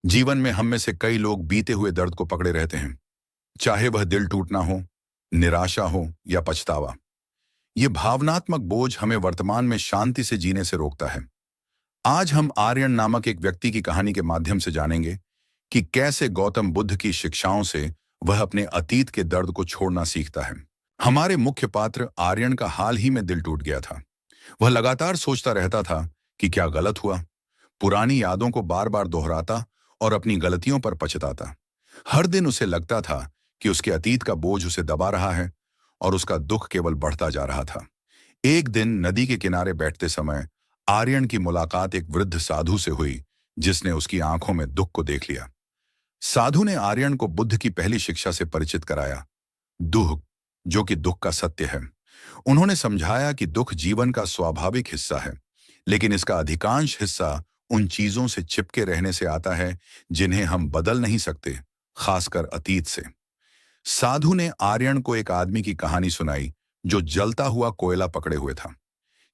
जीवन में हम में से कई लोग बीते हुए दर्द को पकड़े रहते हैं, चाहे वह दिल टूटना हो, निराशा हो या पछतावा। ये भावनात्मक बोझ हमें वर्तमान में शांति से जीने से रोकता है। आज हम आर्यन नामक एक व्यक्ति की कहानी के माध्यम से जानेंगे कि कैसे गौतम बुद्ध की शिक्षाओं से वह अपने अतीत के दर्द को छोड़ना सीखता है। हमारे मुख्य पात्र आर्यन का हाल ही में दिल टूट गया था। वह लगातार सोचता रहता था कि क्या गलत हुआ, पुरानी यादों को बार बार दोहराता और अपनी गलतियों पर पछताता। हर दिन उसे लगता था कि उसके अतीत का बोझ उसे दबा रहा है और उसका दुख केवल बढ़ता जा रहा था। एक दिन नदी के किनारे बैठते समय आर्यन की मुलाकात एक वृद्ध साधु से हुई, जिसने उसकी आंखों में दुख को देख लिया। साधु ने आर्यन को बुद्ध की पहली शिक्षा से परिचित कराया, दुख, जो कि दुख का सत्य है। उन्होंने समझाया कि दुख जीवन का स्वाभाविक हिस्सा है, लेकिन इसका अधिकांश हिस्सा उन चीजों से चिपके रहने से आता है जिन्हें हम बदल नहीं सकते, खासकर अतीत से। साधु ने आर्यन को एक आदमी की कहानी सुनाई जो जलता हुआ कोयला पकड़े हुए था।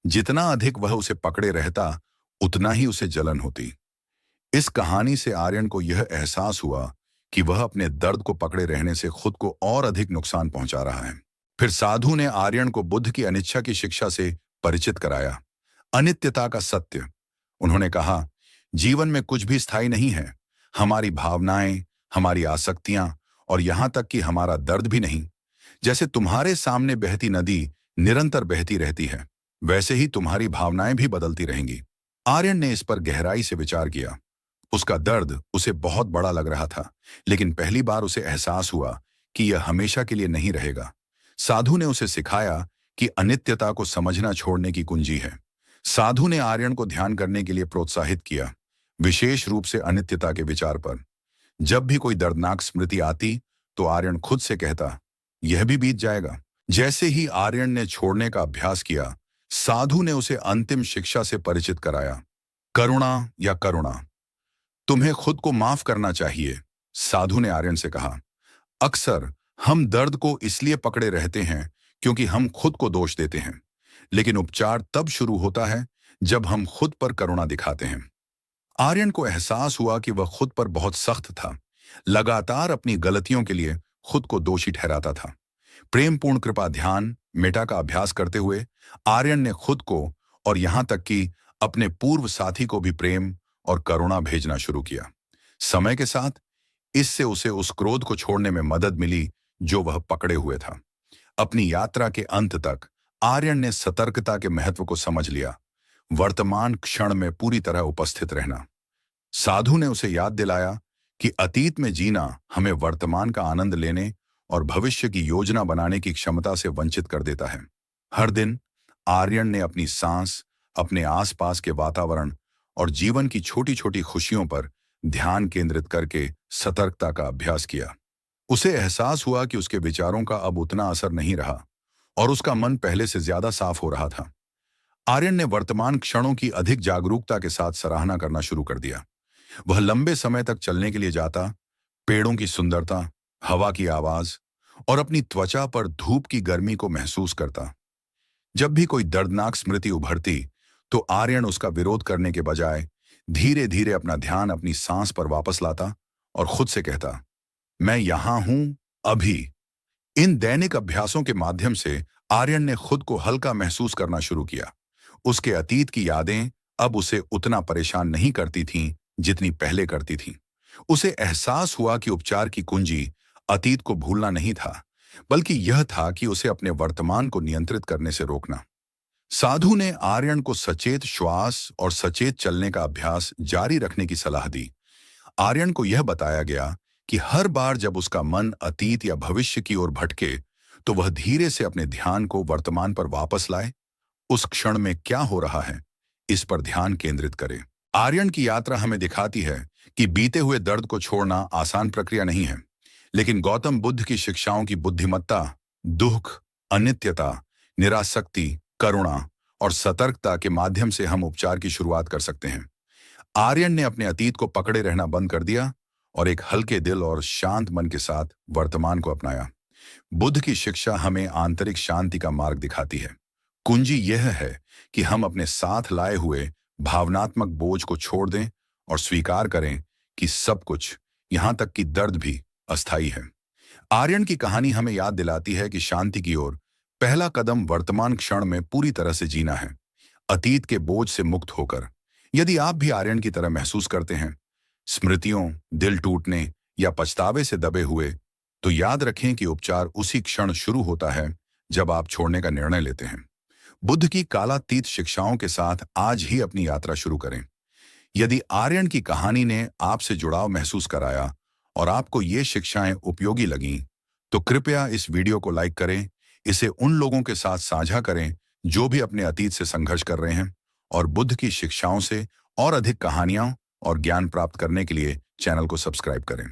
जितना अधिक वह उसे पकड़े रहता, उतना ही उसे जलन होती। इस कहानी से आर्यन को यह एहसास हुआ कि वह अपने दर्द को पकड़े रहने से खुद को और अधिक नुकसान पहुंचा रहा है। फिर साधु ने आर्यन को बुद्ध की अनिच्छा की शिक्षा से परिचित कराया, अनित्यता का सत्य। उन्होंने कहा, जीवन में कुछ भी स्थायी नहीं है। हमारी भावनाएं, हमारी आसक्तियां और यहां तक कि हमारा दर्द भी नहीं। जैसे तुम्हारे सामने बहती नदी निरंतर बहती रहती है, वैसे ही तुम्हारी भावनाएं भी बदलती रहेंगी। आर्यन ने इस पर गहराई से विचार किया। उसका दर्द उसे बहुत बड़ा लग रहा था, लेकिन पहली बार उसे एहसास हुआ कि यह हमेशा के लिए नहीं रहेगा। साधु ने उसे सिखाया कि अनित्यता को समझना छोड़ने की कुंजी है। साधु ने आर्यन को ध्यान करने के लिए प्रोत्साहित किया, विशेष रूप से अनित्यता के विचार पर। जब भी कोई दर्दनाक स्मृति आती, तो आर्यन खुद से कहता, यह भी बीत जाएगा। जैसे ही आर्यन ने छोड़ने का अभ्यास किया, साधु ने उसे अंतिम शिक्षा से परिचित कराया, करुणा या करुणा। तुम्हें खुद को माफ करना चाहिए, साधु ने आर्यन से कहा। अक्सर हम दर्द को इसलिए पकड़े रहते हैं क्योंकि हम खुद को दोष देते हैं, लेकिन उपचार तब शुरू होता है जब हम खुद पर करुणा दिखाते हैं। आर्यन को एहसास हुआ कि वह खुद पर बहुत सख्त था, लगातार अपनी गलतियों के लिए खुद को दोषी ठहराता था। प्रेमपूर्ण कृपा ध्यान मेटा का अभ्यास करते हुए आर्यन ने खुद को और यहां तक कि अपने पूर्व साथी को भी प्रेम और करुणा भेजना शुरू किया। समय के साथ इससे उसे उस क्रोध को छोड़ने में मदद मिली जो वह पकड़े हुए था। अपनी यात्रा के अंत तक आर्यन ने सतर्कता के महत्व को समझ लिया, वर्तमान क्षण में पूरी तरह उपस्थित रहना। साधु ने उसे याद दिलाया कि अतीत में जीना हमें वर्तमान का आनंद लेने और भविष्य की योजना बनाने की क्षमता से वंचित कर देता है। हर दिन आर्यन ने अपनी सांस, अपने आसपास के वातावरण और जीवन की छोटी छोटी खुशियों पर ध्यान केंद्रित करके सतर्कता का अभ्यास किया। उसे एहसास हुआ कि उसके विचारों का अब उतना असर नहीं रहा और उसका मन पहले से ज्यादा साफ हो रहा था। आर्यन ने वर्तमान क्षणों की अधिक जागरूकता के साथ सराहना करना शुरू कर दिया। वह लंबे समय तक चलने के लिए जाता, पेड़ों की सुंदरता, हवा की आवाज और अपनी त्वचा पर धूप की गर्मी को महसूस करता। जब भी कोई दर्दनाक स्मृति उभरती, तो आर्यन उसका विरोध करने के बजाय धीरे धीरे अपना ध्यान अपनी सांस पर वापस लाता और खुद से कहता, मैं यहां हूं अभी। इन दैनिक अभ्यासों के माध्यम से आर्यन ने खुद को हल्का महसूस करना शुरू किया। उसके अतीत की यादें अब उसे उतना परेशान नहीं करती थीं जितनी पहले करती थीं। उसे एहसास हुआ कि उपचार की कुंजी अतीत को भूलना नहीं था, बल्कि यह था कि उसे अपने वर्तमान को नियंत्रित करने से रोकना। साधु ने आर्यन को सचेत श्वास और सचेत चलने का अभ्यास जारी रखने की सलाह दी। आर्यन को यह बताया गया कि हर बार जब उसका मन अतीत या भविष्य की ओर भटके, तो वह धीरे से अपने ध्यान को वर्तमान पर वापस लाए। उस क्षण में क्या हो रहा है, इस पर ध्यान केंद्रित करे। आर्यन की यात्रा हमें दिखाती है कि बीते हुए दर्द को छोड़ना आसान प्रक्रिया नहीं है, लेकिन गौतम बुद्ध की शिक्षाओं की बुद्धिमत्ता, दुख, अनित्यता, निरासक्ति, करुणा और सतर्कता के माध्यम से हम उपचार की शुरुआत कर सकते हैं। आर्यन ने अपने अतीत को पकड़े रहना बंद कर दिया और एक हल्के दिल और शांत मन के साथ वर्तमान को अपनाया। बुद्ध की शिक्षा हमें आंतरिक शांति का मार्ग दिखाती है। कुंजी यह है कि हम अपने साथ लाए हुए भावनात्मक बोझ को छोड़ दें और स्वीकार करें कि सब कुछ, यहां तक कि दर्द भी अस्थायी है। आर्यन की कहानी हमें याद दिलाती है कि शांति की ओर पहला कदम वर्तमान क्षण में पूरी तरह से जीना है, अतीत के बोझ से मुक्त होकर। यदि आप भी आर्यन की तरह महसूस करते हैं, स्मृतियों, दिल टूटने या पछतावे से दबे हुए, तो याद रखें कि उपचार उसी क्षण शुरू होता है जब आप छोड़ने का निर्णय लेते हैं। बुद्ध की कालातीत शिक्षाओं के साथ आज ही अपनी यात्रा शुरू करें। यदि आर्यन की कहानी ने आपसे जुड़ाव महसूस कराया और आपको ये शिक्षाएं उपयोगी लगीं, तो कृपया इस वीडियो को लाइक करें, इसे उन लोगों के साथ साझा करें जो भी अपने अतीत से संघर्ष कर रहे हैं, और बुद्ध की शिक्षाओं से और अधिक कहानियां और ज्ञान प्राप्त करने के लिए चैनल को सब्सक्राइब करें।